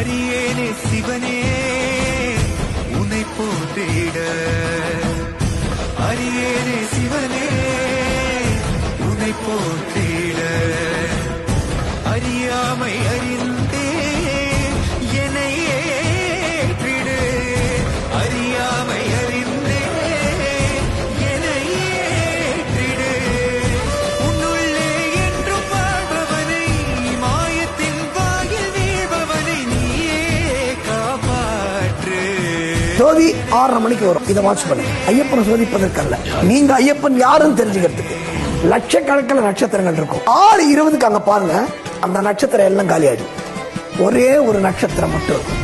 அரியேனே சிவனே உன்னை போற்றிட, அரியேனே சிவனே உன்னை போற்றிட, அறியாமை அறிந்தே என்னை ஏற்றிடு, அறியாமை அறிந்தே என்னை ஏற்றிடு, உன்னுள்ளே என்றும் வாழ்பவனை, மாயத்தின் வாயில் வீழ்பவனை நீயே காப்பாற்று. ஜோதி 6:30 மணிக்கு வரும். இதை வாட்ச் பண்ணுங்க. ஐயப்பனை சோதிப்பதற்கல்ல, நீங்க ஐயப்பன் யாருன்னு தெரிஞ்சுக்கிறதுக்கு. லட்சக்கணக்கில் நட்சத்திரங்கள் இருக்கும். 6:20க்கு அங்க பாருங்க, அந்த நட்சத்திரம் எல்லாம் காலியாயிடும். ஒரே ஒரு நட்சத்திரம் மட்டும் இருக்கும்.